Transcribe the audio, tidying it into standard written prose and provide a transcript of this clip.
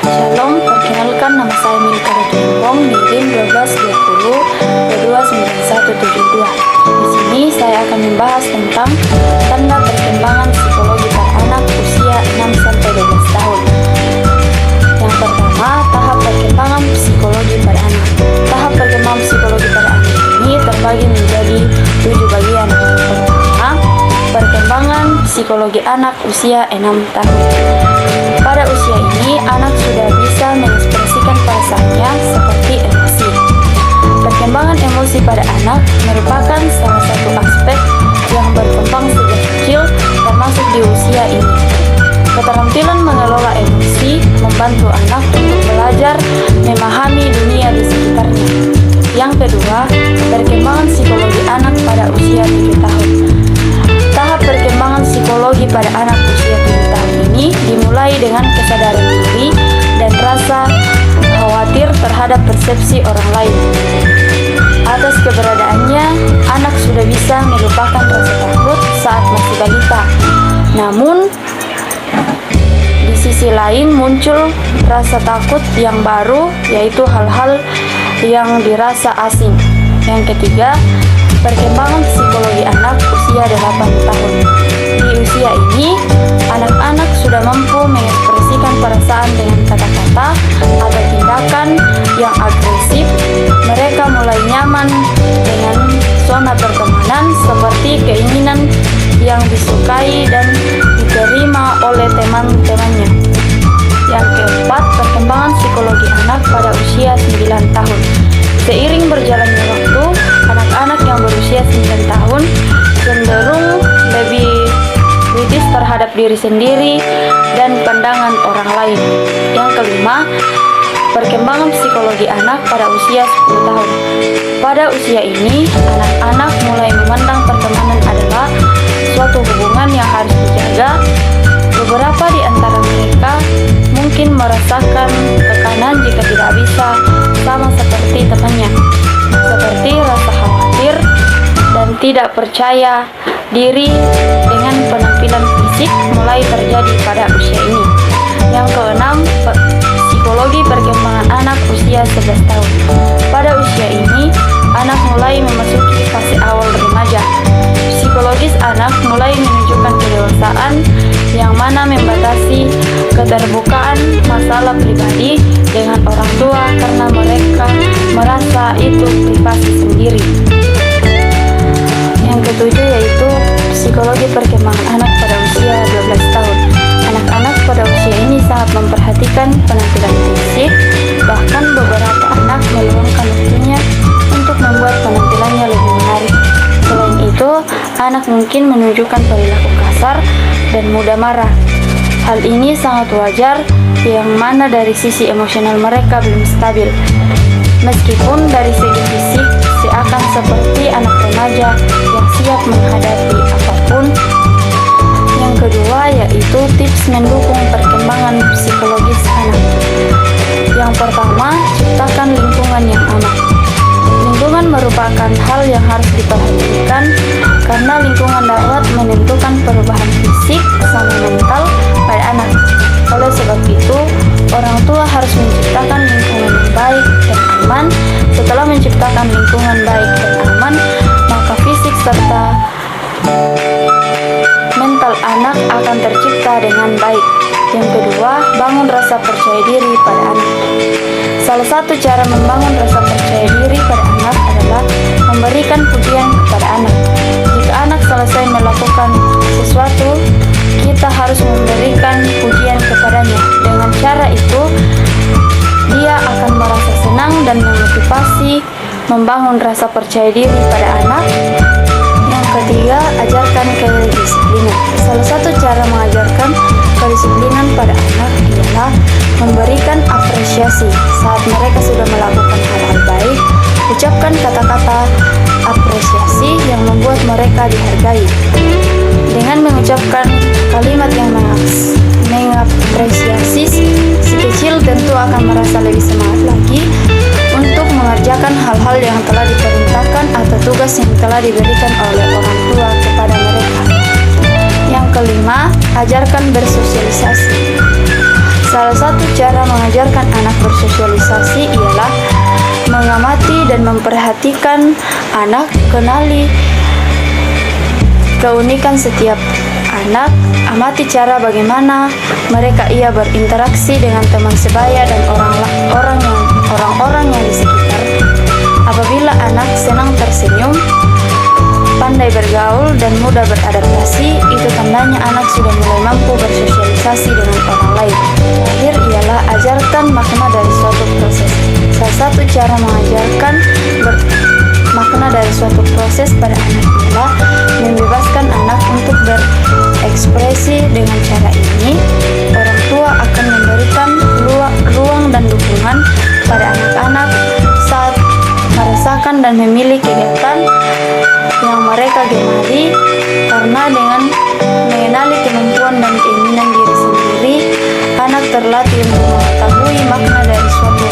Shalom, perkenalkan nama saya Milka Rejembong, NIM 1220 229172. Di sini saya akan membahas tentang tanda perkembangan psikologi pada anak usia 6-12 tahun. Yang pertama, tahap perkembangan psikologi pada anak. Tahap perkembangan psikologi pada anak ini terbagi menjadi 7 bagian. Pertama, perkembangan psikologi anak usia 6 tahun. Pada usia ini, anak sudah bisa mengekspresikan perasaannya seperti emosi. Perkembangan emosi pada anak merupakan salah satu aspek yang berkembang sejak kecil, termasuk di usia ini. Keterampilan mengelola emosi membantu anak untuk belajar memahami dunia di sekitarnya. Yang kedua, perkembangan psikologi anak pada usia 7 tahun. Tahap perkembangan psikologi pada anak usia 7 tahun ini dimulai dengan kesadaran diri dan rasa khawatir terhadap persepsi orang lain. Atas keberadaannya, anak sudah bisa melupakan rasa takut saat masih balita. Namun, di sisi lain muncul rasa takut yang baru, yaitu hal-hal yang dirasa asing. Yang ketiga, perkembangan psikologi anak usia 8 tahun. Di usia ini, anak-anak sudah mampu mengekspresikan perasaan dengan kata-kata atau tindakan yang agresif. Mereka mulai nyaman dengan zona pertemanan seperti keinginan yang disukai dan diterima oleh teman-temannya. Yang keempat, perkembangan psikologi anak pada usia 9 tahun. Seiring berjalannya waktu, anak-anak yang berusia 9 tahun cenderung lebih kritis terhadap diri sendiri dan pandangan orang lain. Yang kelima, perkembangan psikologi anak pada usia 10 tahun. Pada usia ini, anak-anak mulai memandang pertemanan adalah suatu hubungan yang harus dijaga. Beberapa di antara mereka mungkin merasakan tekanan jika tidak bisa sama seperti temannya, seperti rasa khawatir dan tidak percaya diri dengan penampilan fisik mulai terjadi pada usia ini. Yang keenam, psikologi perkembangan anak usia 11 tahun. Pada usia ini, anak mulai memasuki fase awal remaja. Psikologis anak mulai menunjukkan kedewasaan yang mana membatasi keterbukaan masalah pribadi dengan orang tua karena mereka merasa itu privasi sendiri. Yang ketujuh yaitu psikologi perkembangan anak pada usia 12 tahun. Anak-anak pada usia ini sangat memperhatikan penampilan fisik, bahkan beberapa anak meluangkan waktunya untuk membuat penampilannya lebih menarik. Selain itu, anak mungkin menunjukkan perilaku kasar dan mudah marah. Hal ini sangat wajar, yang mana dari sisi emosional mereka belum stabil. Meskipun dari segi fisik seakan seperti anak remaja yang siap menghadapi apapun. Yang kedua yaitu tips mendukung perkembangan psikologis anak. Yang pertama, ciptakan lingkungan yang aman. Lingkungan merupakan hal yang harus diperhatikan karena lingkungan dapat menentukan perubahan fisik sama mental pada anak. Oleh sebab itu, orang tua harus menciptakan lingkungan yang baik dan aman. Setelah menciptakan lingkungan baik dan aman, maka fisik serta mental anak akan tercipta dengan baik. Yang kedua, bangun rasa percaya diri pada anak. Salah satu cara membangun rasa percaya diri pada anak adalah memberikan pujian kepada anak. Jika anak selesai melakukan sesuatu, kita harus memberikan pujian kepadanya. Dengan cara itu, dia akan merasa senang dan memotivasi membangun rasa percaya diri pada anak. Yang ketiga, ajarkan kedisiplinan. Salah satu cara mengajarkan kedisiplinan pada anak ialah memberikan apresiasi saat mereka sudah melakukan hal-hal baik. Ucapkan kata-kata apresiasi yang membuat mereka dihargai. Dengan mengucapkan kalimat yang mengapresiasi si kecil, tentu akan merasa lebih semangat lagi untuk mengerjakan hal-hal yang telah diperintahkan atau tugas yang telah diberikan oleh orang tua kepada mereka. Yang kelima, ajarkan bersosialisasi. Salah satu cara mengajarkan anak bersosialisasi ialah mengamati dan memperhatikan anak, kenali keunikan setiap anak, amati cara bagaimana mereka berinteraksi dengan teman sebaya dan orang-orang yang di sekitar. Apabila anak senang tersenyum, pandai bergaul dan mudah beradaptasi, itu tandanya anak sudah mulai mampu bersosialisasi dengan orang lain. Terakhir ialah ajarkan makna dari suatu proses. Salah satu cara mengajarkan makna dari suatu proses pada anak ialah membebaskan anak untuk berekspresi. Dengan cara ini, orang tua akan memberikan ruang dan dukungan pada anak-anak saat merasakan dan memilih kegiatan yang mereka gemari, karena dengan mengenali kemampuan dan keinginan diri sendiri, anak terlatih untuk mengetahui makna dari suatu